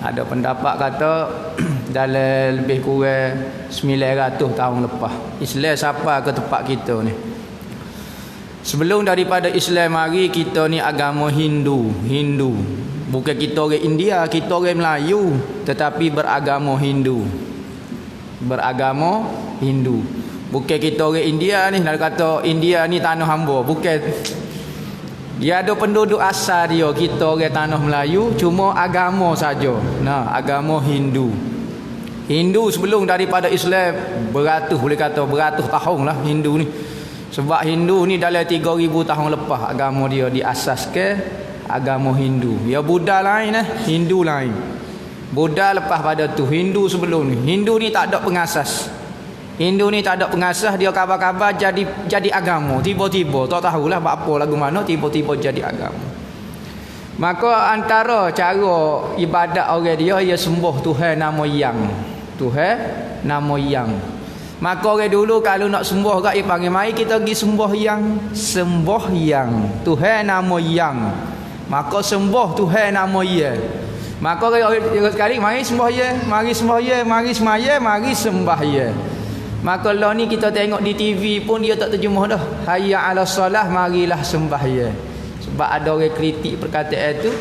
Ada pendapat kata dalam lebih kurang 900 tahun lepas Islam sampai ke tempat kita ni. Sebelum daripada Islam mari, kita ni agama Hindu. Bukan kita orang India, kita orang Melayu, tetapi beragama Hindu. Bukan kita orang India ni, nak kata India ni tanah hamba, bukan. Dia ada penduduk asal dia, kita orang tanah Melayu, cuma agama saja. Nah, agama Hindu. Sebelum daripada Islam beratus, boleh kata beratus tahun lah Hindu ni. Sebab Hindu ni dalam 3000 tahun lepas agama dia diasaskan agama Hindu. Ya Buddha lain Hindu lain. Buddha lepas pada tu, Hindu sebelum ni. Hindu ni tak ada pengasas. Dia kabar-kabar jadi agama. Tiba-tiba tak tahulah apa lagu mana tiba-tiba jadi agama. Maka antara cara ibadat orang dia sembah Tuhan nama Yang. Maka orang dulu kalau nak sembah kat dia panggil mai kita pergi sembahyang Tuhan nama Yang. Maka sembah Tuhan nama Ye. Maka orang sekali mari sembahyang, mari sembahyang. Maka lah ni kita tengok di TV pun dia tak terjemah dah. Hayya 'alas solah, marilah sembahyang. Sebab ada orang kritik perkataan tu.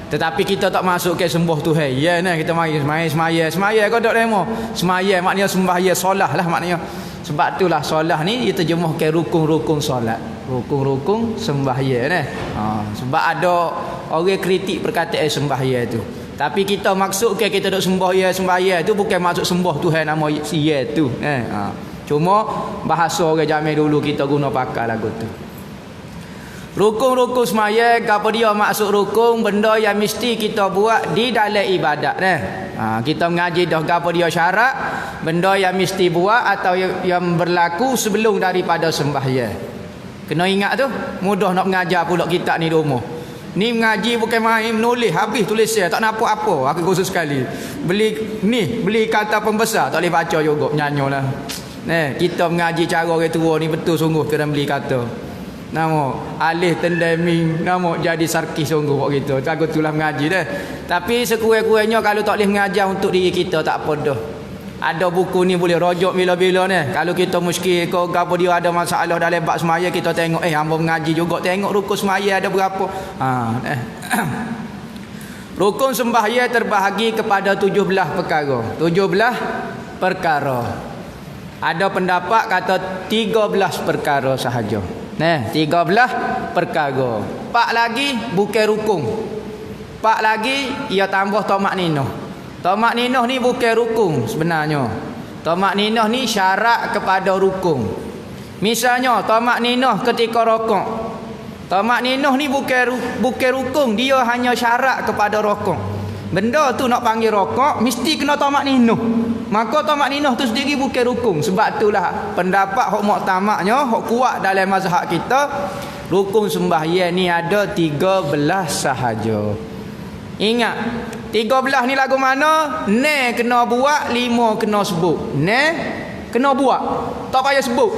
Tetapi kita tak masuk ke sembah Tuhan. Ya nah, kita mari sembahyang kau tak demo. Sembahyang maknanya sembahyang solah lah maknanya. Sebab itulah solah ni dia terjemah ke rukun-rukun solat. Rukun-rukun sembahyang sebab ada orang kritik perkataan sembahyang tu. Tapi kita maksud kita duk sembahyang tu bukan maksud sembah Tuhan nama dia tu. Cuma bahasa orang zaman dulu kita guna pakai lagu tu. Rukun-rukun sembahyang, apa dia maksud rukun? Benda yang mesti kita buat di dalam ibadat. Kita mengaji dah apa dia syarat, benda yang mesti buat atau yang berlaku sebelum daripada sembahyang. Kena ingat tu, mudah nak mengajar pula kitab ni di rumah. Ni mengaji bukan main menulis habis tulisan, tak nampak apa. Aku khusus sekali. Beli kata pembesar tak boleh baca juga, nyanyolah. Kita mengaji cara orang tua ni betul sungguh kena beli kata. Nama alih tendeming, nama jadi sarkis sungguh buat kita. Takut itulah mengaji dah. Tapi sekurang-kurangnya kalau tak boleh mengajar untuk diri kita tak apa dah. Ada buku ni boleh rojok bila-bila ni. Kalau kita muskil kau apa dia ada masalah dalam bab semaya, kita tengok hamba mengaji juga tengok rukun semaya ada berapa. Rukun sembahyang terbahagi kepada 17 perkara. Ada pendapat kata 13 perkara sahaja. 13 perkara. 4 lagi bukan rukun. 4 lagi ia tambah tamak ninah. Tamak ninah ni bukan rukun sebenarnya. Tamak ninah ni syarat kepada rukun. Misalnya tamak ninah ketika rokok. Tamak ninah ni bukan rukun, dia hanya syarat kepada rokok. Benda tu nak panggil rokok mesti kena tamak ninah. Maka tamak ninah tu sendiri bukan rukun. Sebab itulah pendapat hak muktamadnya, hak kuat dalam mazhab kita, rukun sembahyang ni ada 13 sahaja. Ingat, 13 ni lagu mana? Ne kena buat, 5 kena sebut. Ne kena buat, tak payah sebut.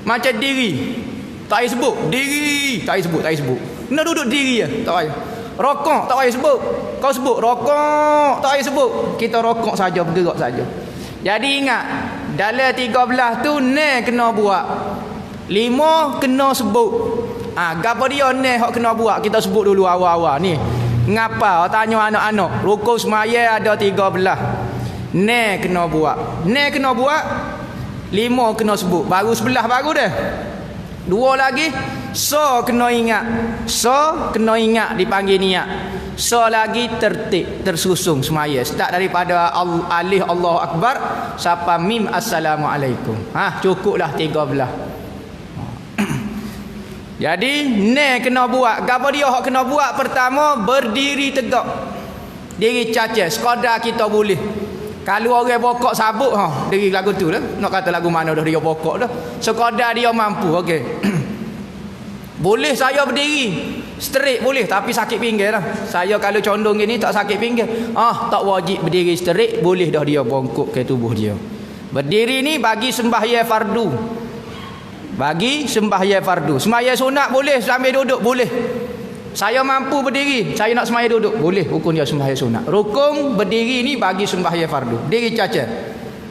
Macam diri, tak payah sebut. Diri, tak payah sebut. Kena duduk diri je, tak payah. Rokok tak payah sebut. Kau sebut rokok, tak payah sebut. Kita rokok saja, bergerak saja. Jadi ingat, dalam 13 tu ne kena buat, 5 kena sebut. Gapo dia ne hak kena buat? Kita sebut dulu awal-awal ni. Ngapa? Tanya anak-anak. Rukun sembahyang ada 13. Ne kena buat. 5 kena sebut. Baru 11 baru dah. 2 lagi. So kena ingat. Dipanggil niat. So lagi tertib, tersusun semaya. Start daripada alif Allahu Akbar sampai mim assalamualaikum. Cukuplah 13. Jadi ne kena buat. Gapo dia hak kena buat? Pertama, berdiri tegak. Diri cacat. Sekadar kita boleh. Kalau orang bokok sabuk diri lagu tu dah. Nak kata lagu mana dah dia bokok dah. Sekadar dia mampu. Okey. Boleh saya berdiri straight boleh, tapi sakit pinggir lah. Saya kalau condong gini tak sakit pinggir. Tak wajib berdiri straight, boleh dah dia bongkok ke tubuh dia. Berdiri ni bagi sembahyang fardu. Sembahyang sunat boleh sambil duduk boleh. Saya mampu berdiri, saya nak sembahyang duduk, boleh hukum dia sembahyang sunat. Rukun berdiri ni bagi sembahyang fardu. Diri caca.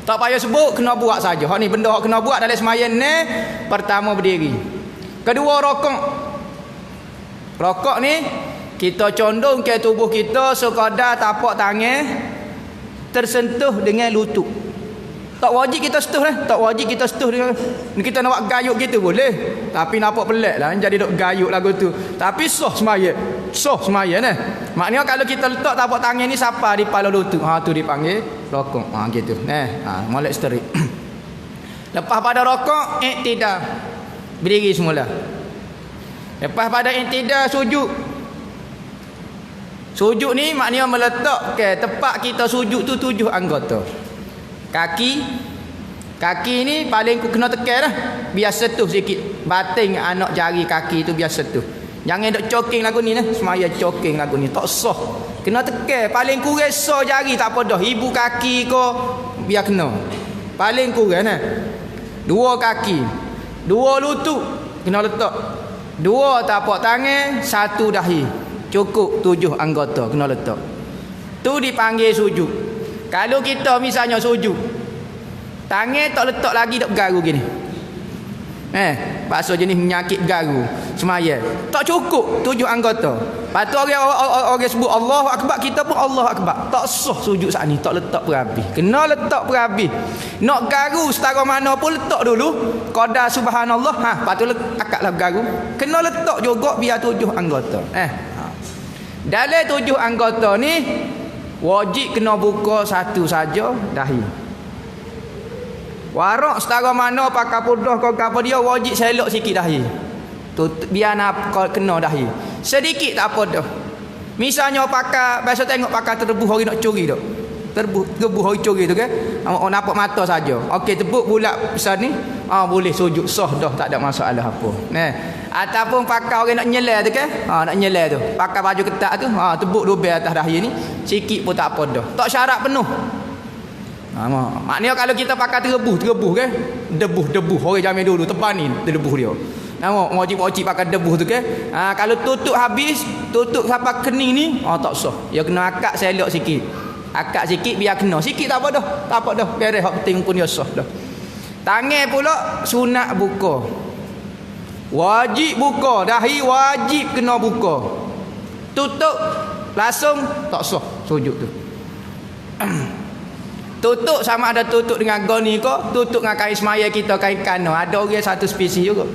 Tak payah sebut, kena buat saja. Hak ni benda hak kena buat dalam sembahyang ni. Pertama berdiri. Kedua rokok. Rokok ni kita condong ke tubuh kita sekadar tapak tangan tersentuh dengan lutut. Tak wajib kita setuh lah. Tak wajib kita setuh dengan kita nak buat gayuk gitu boleh. Tapi nampak pelik lah jadi duk gayuk lagu tu. Tapi sah semaya. Sah semaya ni. Maknanya kalau kita letak tapak tangan ni siapa di kepala lutut. Ha tu dipanggil rokok. Ha gitu. Molek sterik. Lepas pada rokok iktidal. Berdiri semula. Lepas pada iktidal sujud. Sujud ni maknanya meletak ke tempat kita sujud tu 7 anggota. Kaki ni paling kena tekan lah. Biar setuh sikit. Bating anak jari kaki tu biar setuh. Jangan duk coking lagu ni nah. Semaya coking lagu ni. Tak sah. Kena tekan. Paling kurang sah jari tak apa dah. Ibu kaki ko biar kena. Paling kurang nah. 2 kaki. 2 lutut. Kena letak. 2 tapak tangan. 1 dahi. Cukup 7 anggota kena letak. Tu dipanggil sujud. Kalau kita misalnya sujud, tangan tak letak lagi dak bergaru gini. Bahasa jenis menyakit garu semaya. Tak cukup 7 anggota. Lepas tu orang sebut Allahu Akbar, kita pun Allahu Akbar. Tak sah sujud saat ni, tak letak berhabis. Kena letak berhabis. Nak garu setara mana pun letak dulu. Qadar subhanallah, lepas tu akaklah bergaru. Kena letak juga biar 7 anggota. Dalam 7 anggota ni wajib kena buka satu saja dahi. Warak setara mana pakai pudah kau apa dia wajib selok sikit dahi. Biar nak kena dahi. Sedikit tak apa dah. Misalnya pakai biasa tengok pakai terbuh orang nak curi dak. Terbuh orang curi tu kan. Nampak mata saja. Okey tebuk bulat besar ni, boleh sujud sah dah, tak ada masalah apa. Ataupun pakai orang nak nyelai tu kan. Nak nyelai tu. Pakai baju ketat tu, tebuk dobel atas dahi ni, sikit pun tak apa dah. Tak syarat penuh. Maknanya kalau kita pakai terebuh kan. Debuh orang zaman dulu tepan ni debuh dia. Nampak wajib pakai debuh tu kan. Kalau tutup habis, tutup sampai kening ni, tak sah. Dia kena akak selok sikit. Akak sikit biar kena. Sikit tak apa dah. Tak apa dah. Beres hak penting pun dia sah dah. Tangan pula sunat buka. Wajib buka. Dahi wajib kena buka. Tutup langsung tak sah sujud tu. Tutup sama ada tutup dengan goni ko, tutup dengan kain semaya kita, kain kano. Ada orang satu spesies juga.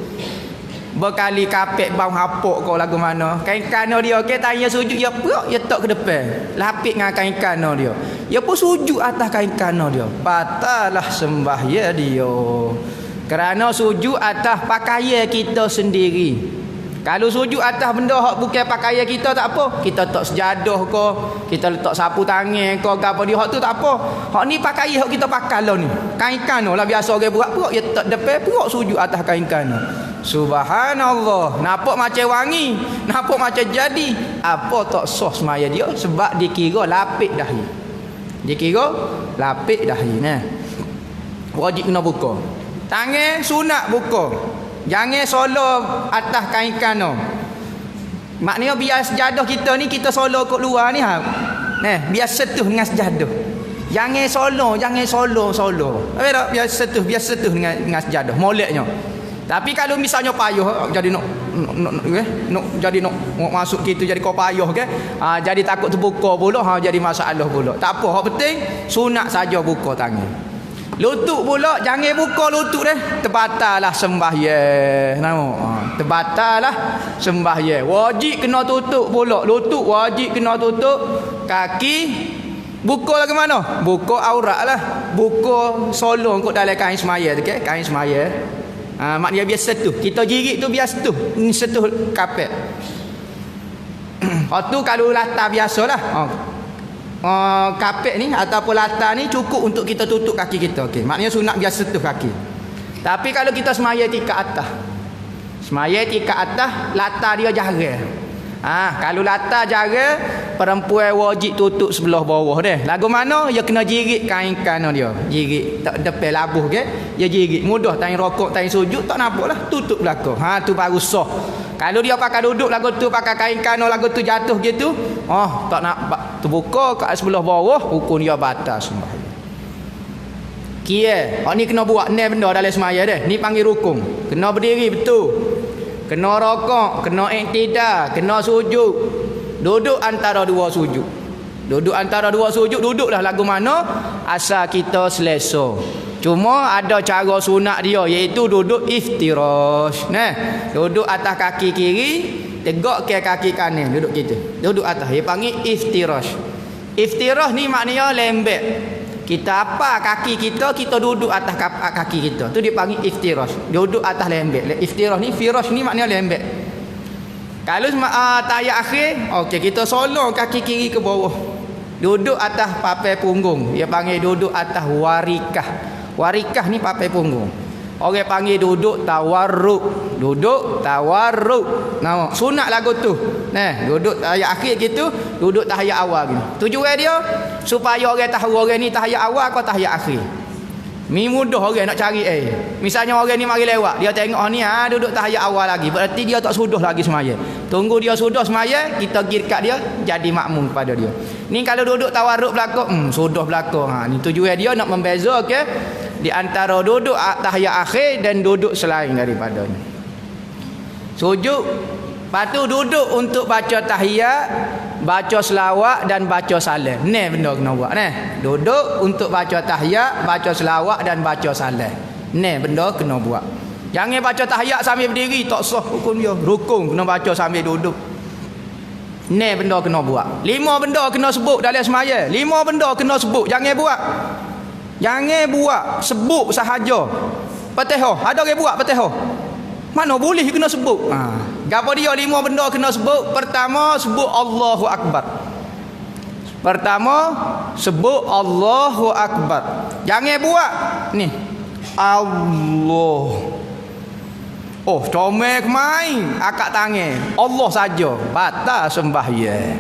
Berkali kapek bau hapuk kau lagu mana. Kain kano dia okey tanya sujud dia perut dia tak ke depan. Lapik dengan kain kano dia. Dia pun sujud atas kain kano dia. Batallah sembahyang dia. Kerana sujud atas pakaian kita sendiri. Kalau sujud atas benda hak bukan pakaian kita tak apa. Kita tak sejadah ke, kita letak sapu tangan ke apa dia hak tu tak apa. Hak ni pakaian hak kita pakai lah ni. Kain kano lah biasa orang buat perut dia tak depan perut sujud atas kain kano. Subhanallah. Nampak macam wangi, nampak macam jadi. Apa tak sah semaya dia sebab dikira lapik dahi. Dikira lapik dahi nah. Wajib kena buka. Tangan sunat buka. Jangan solo atas kain kano. Maknanya biar sejadah kita ni kita solo kat luar ni biar setuh dengan sejadah. Jangan solo. Biar setuh dengan sejadah moleknya. Tapi kalau misalnya payah jadi nak masuk gitu jadi kau payah ke, jadi takut terbuka pula, jadi masalah pula. Tak apa, hak penting sunat saja buka tangan. Lutut pula jangan buka lutut terbatallah sembahyang. Terbatallah sembahyang. Wajib kena tutup pula lutut, wajib kena tutup. Kaki buka lagi mana? Buka aurat lah. Buka solong kot dalam kain semaya tu ke, kain semaya. Maknanya biar setuh. Kita jirit tu biar setuh. Ni setuh kapet. Tu kalau latar biasalah. Kapet ni ataupun latar ni cukup untuk kita tutup kaki kita. Okey. Maknanya sunat biar setuh kaki. Tapi kalau kita semaya tingkat atas. Semaya tingkat atas, latar dia jarang. Kalau latar jarang, perempuan wajib tutup sebelah bawah deh. Lagu mana? Dia kena jirit kain kano dia. Jirit tak depan labuh ke? Dia jirit. Mudah tanya rokok, tanya sujud tak nampak lah. Tutup belakang. Tu baru sah. Kalau dia pakai duduk lagu tu, pakai kain kano lagu tu jatuh gitu, tak nak terbuka kat sebelah bawah, hukum dia batal sembahyang. Kia, ni kena buat ni benda dalam semaya dah. Ni panggil rukun. Kena berdiri betul. Kena rokok, kena iktidal, kena sujud. Duduk antara dua sujud. Duduk antara dua sujud, duduklah lagu mana asal kita selesa. Cuma ada cara sunat dia, iaitu duduk iftirash. Nah, duduk atas kaki kiri, tegak ke kaki kanan, duduk gitu. Duduk atas, dia panggil iftirash. Iftirash ni maknanya lembek. Kita apa kaki kita, kita duduk atas kaki kita. Tu dia panggil iftirash. Duduk atas lembek. Iftirash ni, firash ni maknanya lembek. Kalau tahiyat akhir, okey, kita solong kaki kiri ke bawah. Duduk atas papai punggung. Dia panggil duduk atas warikah. Warikah ni papai punggung. Orang panggil duduk tawarruk. Duduk tawarruk. Nah, sunat lagu tu. Nah, duduk tahiyat akhir gitu, duduk tahiyat awal gitu. Tujuan dia supaya orang tahu orang ni tahiyat awal atau tahiyat akhir. Mi mudah orang nak cari Misalnya orang ni mari lewat, dia tengok ni duduk tahiyat awal lagi. Berarti dia tak sudah lagi semaya. Tunggu dia sudah semaya, kita pergi dekat dia jadi makmum kepada dia. Ni kalau duduk tawarruk belakang, sudah belakang. Ni tujuan dia nak membeza di antara duduk tahiyat akhir dan duduk selain daripadanya. Sujud, lepas tu duduk untuk baca tahiyat, baca selawat dan baca salam. Ni benda kena buat ni. Duduk untuk baca tahiyat, baca selawat dan baca salam. Ni benda kena buat. Jangan baca tahiyat sambil berdiri, tak sah hukum dia. Rukun kena baca sambil duduk. Ni benda kena buat. 5 benda kena sebut dalam semaya. 5 benda kena sebut, jangan buat. Jangan buat, sebut sahaja. Fatihah, ada orang buat Fatihah. Mana boleh kena sebut. Gapo dia 5 benda kena sebut? Pertama, sebut Allahu Akbar. Pertama, sebut Allahu Akbar. Jangan buat ni. Allah. Comel main, akak tangan. Allah saja, batal sembahyang.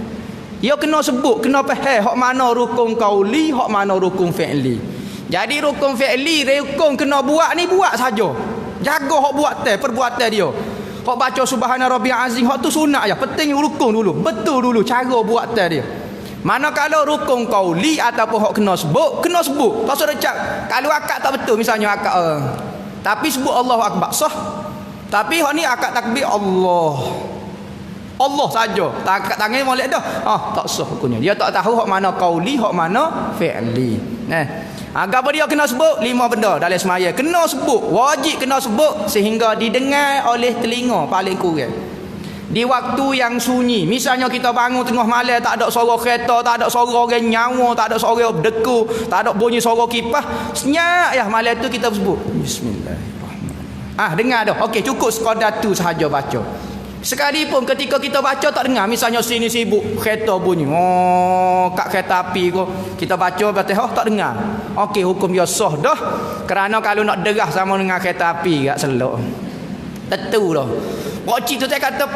Dia kena sebut, kena faham hak mana rukun qauli, hak mana rukun fi'li. Jadi rukun fi'li, rukun kena buat ni buat saja. Jaga hak buatan, perbuatan dia. Hak baca subhana rabbiyal azim, hak tu sunat je. Penting rukun dulu, betul dulu cara buatan dia. Manakala rukun qauli ataupun hak kena sebut, kena sebut. Tak usah recak. Kalau akak tak betul, misalnya akak tapi sebut Allahu Akbar, sah. Tapi hak ni akak takbir Allah. Allah saja. Tak tangan molek dah. Tak sah hukumnya. Dia tak tahu hak mana qauli, hak mana fi'li. Apa dia kena sebut? 5 benda dalam semaya. Kena sebut. Wajib kena sebut sehingga didengar oleh telinga paling kurang. Di waktu yang sunyi. Misalnya kita bangun tengah malam, tak ada suara kereta, tak ada suara orang nyawa, tak ada suara berdeku, tak ada bunyi suara kipas. Senyap ya malam tu kita sebut. Bismillahirrahmanirrahim. Dengar dah. Okey, cukup sekadar tu sahaja baca. Sekalipun ketika kita baca tak dengar, misalnya sini sibuk kereta bunyi, kat kereta api ko kita baca Fatihah tak dengar, okey, hukum dia sah dah. Kerana kalau nak derah sama dengan kereta api kat selok tentu dah. Pakcik tu saya kata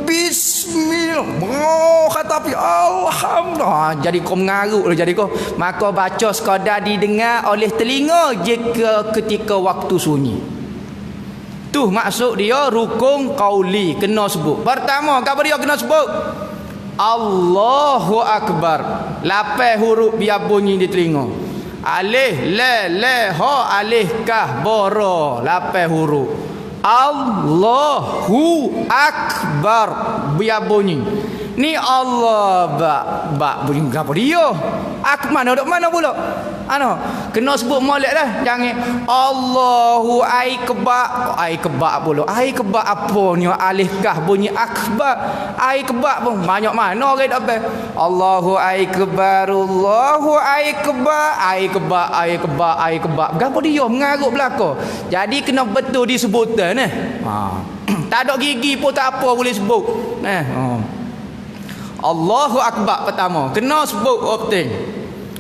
bismillah, kata api alhamdulillah, jadi kau mengarut dah, jadi kau maka baca sekadar didengar oleh telinga jika ketika waktu sunyi. Tu maksud dia rukun qauli kena sebut. Pertama, apa dia kena sebut? Allahu Akbar. 8 huruf biar bunyi di telinga. Alif, la, ha, alif, kah, bara. 8 huruf. Allahu Akbar biar bunyi. Ni Allah bak bunyi apa dia? Mana dok mana pula? Kena sebut molek dah. Jangan Allahu kebak pula. Kebak apa ni? Alif kah bunyi akbar. Kebak pun banyak mana orang dak apa. Allahu akbar, Allahu kebak. Gapo dia mengarut belaka. Jadi kena betul disebutan tak ada gigi pun tak apa boleh sebut. Allahu Akbar pertama kena sebut penting.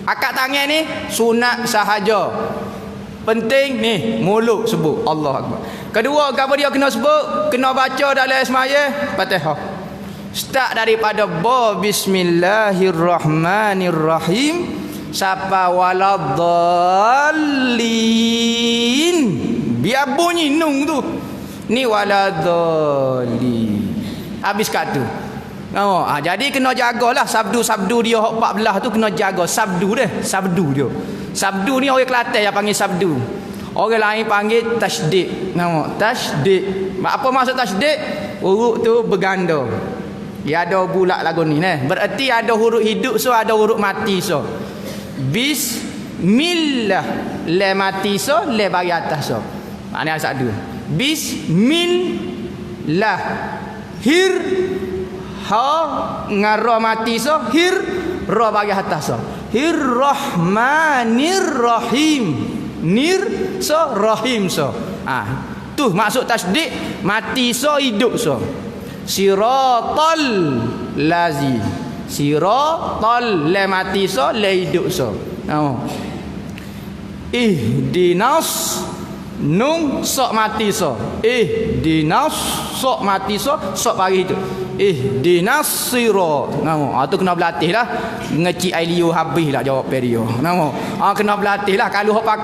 Akak tangan ni sunat sahaja. Penting ni mulut sebut Allahu Akbar. Kedua, apa dia kena sebut? Kena baca dalam semaya Fatihah. Start daripada bismillahirrahmanirrahim sampai waladdallin. Biar bunyi nun tu. Ni waladdallin. habis kat tu. Jadi kena jagalah sabdu dia hok 14 tu kena jaga sabdu dia. Sabdu ni orang Kelantan yang panggil sabdu. Orang lain panggil tasydid. Tasydid. Apa maksud tasydid? Huruf tu berganda. Dia ada bulat lagu ni Berarti ada huruf hidup so ada huruf mati so. Bismillah le mati so le bagi atas so. Maknanya satu. Bismillah hir ha ngaro mati so hir ra bagi atas so. Rahmanir Rahim. Nir so Rahim so. Tu maksud tasydid mati so hidup so. Siratal lazi. Siratal le mati so le hidup so. Ihdinas nun sok mati so. Ihdinas sok mati so sok bagi hidup. Ihdinas sirat. Tu kena berlatih lah. Ngecik air liu habis lah jawab dia. Kena berlatih lah. Kalau hok pakai